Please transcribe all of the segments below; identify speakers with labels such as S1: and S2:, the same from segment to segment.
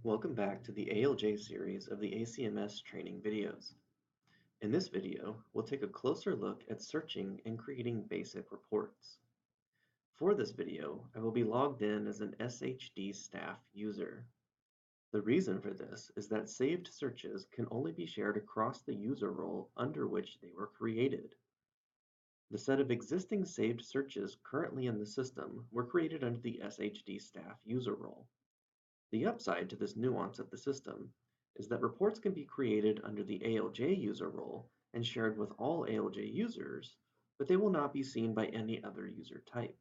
S1: Welcome back to the ALJ series of the ACMS training videos. In this video, we'll take a closer look at searching and creating basic reports. For this video, I will be logged in as an SHD staff user. The reason for this is that saved searches can only be shared across the user role under which they were created. The set of existing saved searches currently in the system were created under the SHD staff user role. The upside to this nuance of the system is that reports can be created under the ALJ user role and shared with all ALJ users, but they will not be seen by any other user type.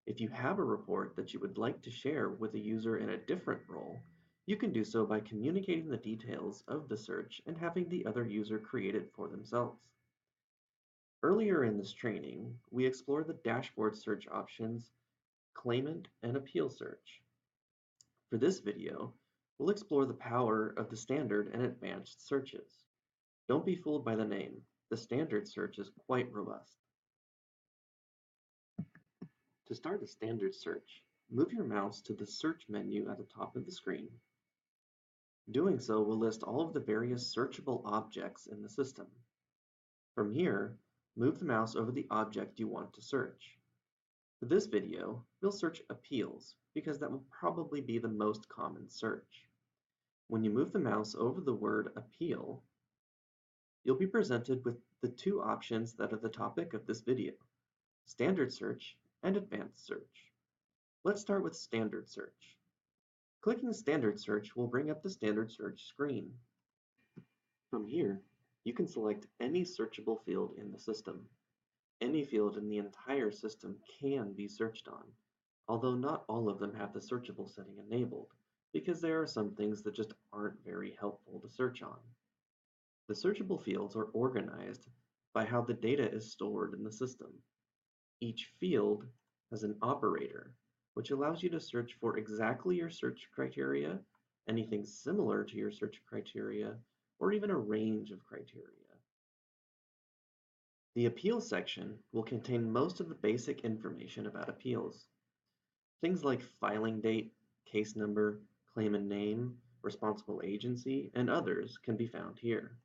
S1: If you have a report that you would like to share with a user in a different role, you can do so by communicating the details of the search and having the other user create it for themselves. Earlier in this training, we explored the dashboard search options, claimant, and appeal search. For this video, we'll explore the power of the standard and advanced searches. Don't be fooled by the name. The standard search is quite robust. To start a standard search, move your mouse to the search menu at the top of the screen. Doing so will list all of the various searchable objects in the system. From here, move the mouse over the object you want to search. For this video, we'll search appeals because that will probably be the most common search. When you move the mouse over the word appeal, you'll be presented with the two options that are the topic of this video, standard search and advanced search. Let's start with standard search. Clicking standard search will bring up the standard search screen. From here, you can select any searchable field in the system. Any field in the entire system can be searched on, although not all of them have the searchable setting enabled, because there are some things that just aren't very helpful to search on. The searchable fields are organized by how the data is stored in the system. Each field has an operator, which allows you to search for exactly your search criteria, anything similar to your search criteria, or even a range of criteria. The appeals section will contain most of the basic information about appeals. Things like filing date, case number, claimant name, responsible agency, and others can be found here.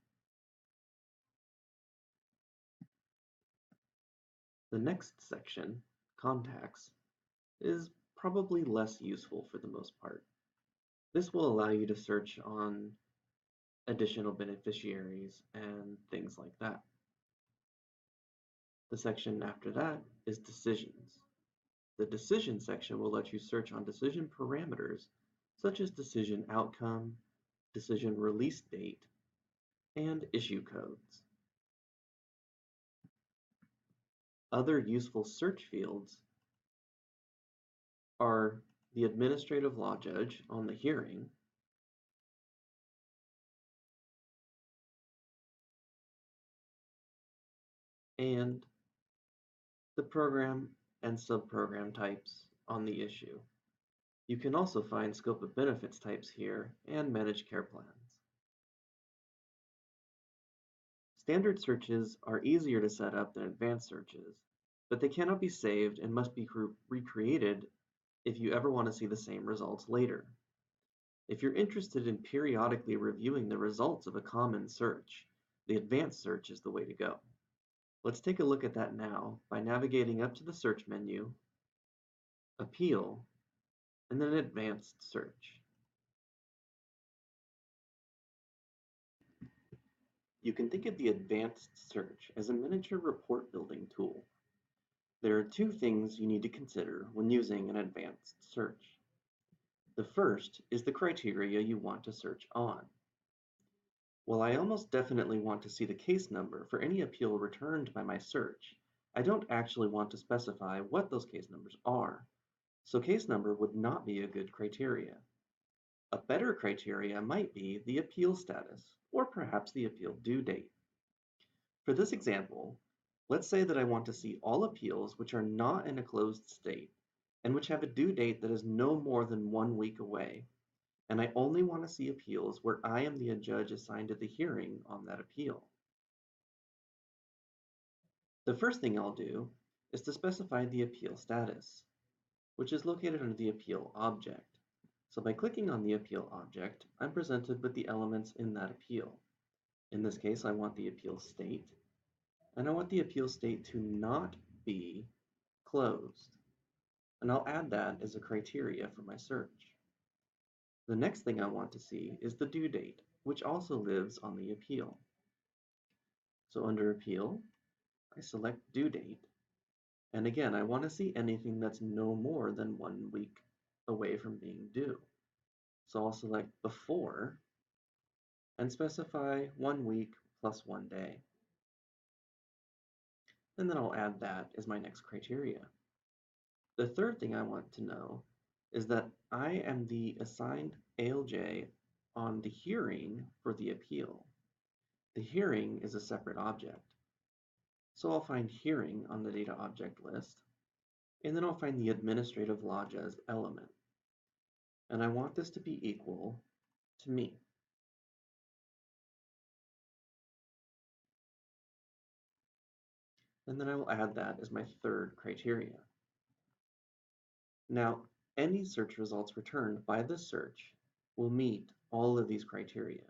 S1: The next section, contacts, is probably less useful for the most part. This will allow you to search on additional beneficiaries and things like that. The section after that is decisions. The decision section will let you search on decision parameters such as decision outcome, decision release date, and issue codes. Other useful search fields are the administrative law judge on the hearing, and the program and subprogram types on the issue. You can also find scope of benefits types here and managed care plans. Standard searches are easier to set up than advanced searches, but they cannot be saved and must be recreated if you ever want to see the same results later. If you're interested in periodically reviewing the results of a common search, the advanced search is the way to go. Let's take a look at that now by navigating up to the search menu, appeal, and then advanced search. You can think of the advanced search as a miniature report building tool. There are two things you need to consider when using an advanced search. The first is the criteria you want to search on. While I almost definitely want to see the case number for any appeal returned by my search, I don't actually want to specify what those case numbers are, so case number would not be a good criteria. A better criteria might be the appeal status, or perhaps the appeal due date. For this example, let's say that I want to see all appeals which are not in a closed state and which have a due date that is no more than 1 week away, and I only want to see appeals where I am the judge assigned to the hearing on that appeal. The first thing I'll do is to specify the appeal status, which is located under the appeal object. So by clicking on the appeal object, I'm presented with the elements in that appeal. In this case, I want the appeal state, and I want the appeal state to not be closed. And I'll add that as a criteria for my search. The next thing I want to see is the due date, which also lives on the appeal. So under appeal, I select due date. And again, I want to see anything that's no more than 1 week away from being due. So I'll select before and specify 1 week plus 1 day. And then I'll add that as my next criteria. The third thing I want to know is that I am the assigned ALJ on the hearing for the appeal. The hearing is a separate object. So I'll find hearing on the data object list, and then I'll find the administrative law judge element. And I want this to be equal to me. And then I will add that as my third criteria. Now, any search results returned by this search will meet all of these criteria,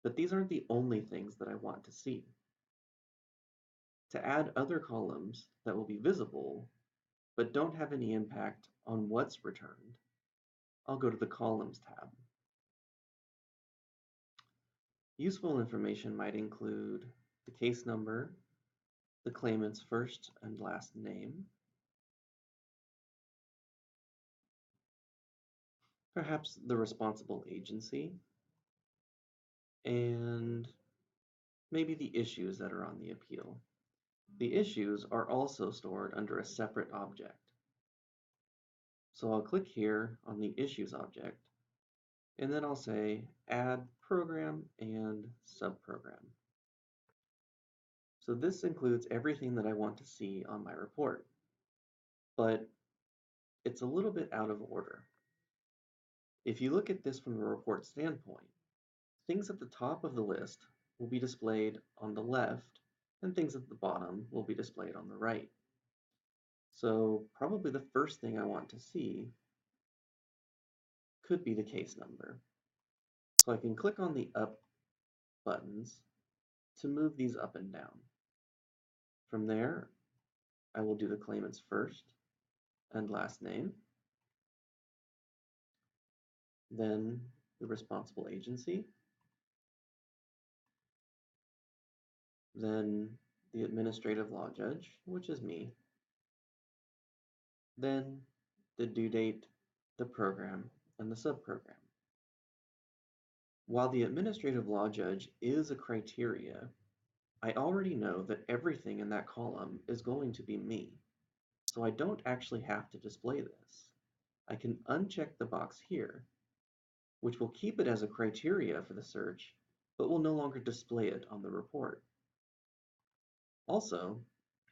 S1: but these aren't the only things that I want to see. To add other columns that will be visible, but don't have any impact on what's returned, I'll go to the Columns tab. Useful information might include the case number, the claimant's first and last name, perhaps the responsible agency, and maybe the issues that are on the appeal. The issues are also stored under a separate object. So I'll click here on the Issues object, and then I'll say Add Program and Subprogram. So this includes everything that I want to see on my report, but it's a little bit out of order. If you look at this from the report standpoint, things at the top of the list will be displayed on the left, and things at the bottom will be displayed on the right. So probably the first thing I want to see could be the case number. So I can click on the up buttons to move these up and down. From there, I will do the claimant's first and last name, then the responsible agency, then the administrative law judge, which is me, then the due date, the program, and the subprogram. While the administrative law judge is a criteria, I already know that everything in that column is going to be me, so I don't actually have to display this. I can uncheck the box here, which will keep it as a criteria for the search, but will no longer display it on the report. Also,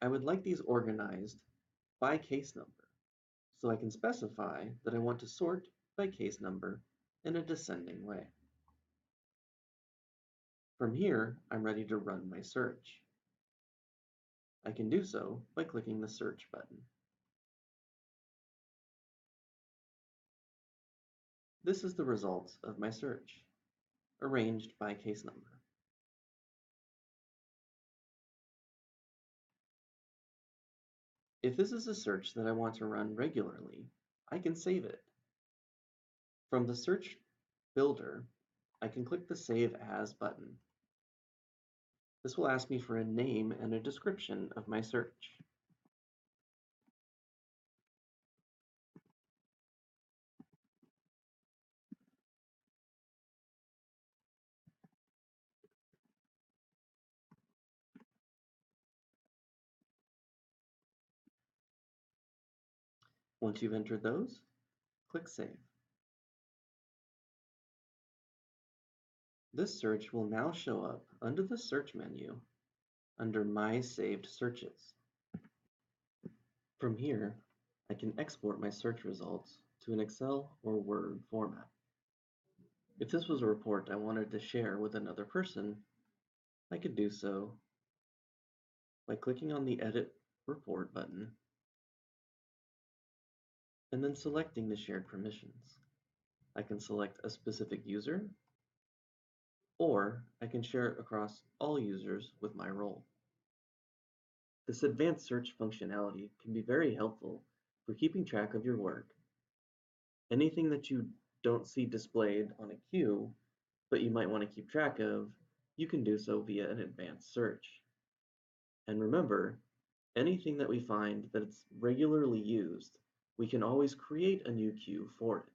S1: I would like these organized by case number, so I can specify that I want to sort by case number in a descending way. From here, I'm ready to run my search. I can do so by clicking the Search button. This is the results of my search, arranged by case number. If this is a search that I want to run regularly, I can save it. From the Search Builder, I can click the Save As button. This will ask me for a name and a description of my search. Once you've entered those, click Save. This search will now show up under the Search menu under My Saved Searches. From here, I can export my search results to an Excel or Word format. If this was a report I wanted to share with another person, I could do so by clicking on the Edit Report button and then selecting the shared permissions. I can select a specific user, or I can share it across all users with my role. This advanced search functionality can be very helpful for keeping track of your work. Anything that you don't see displayed on a queue, but you might want to keep track of, you can do so via an advanced search. And remember, anything that we find that it's regularly used, we can always create a new queue for it.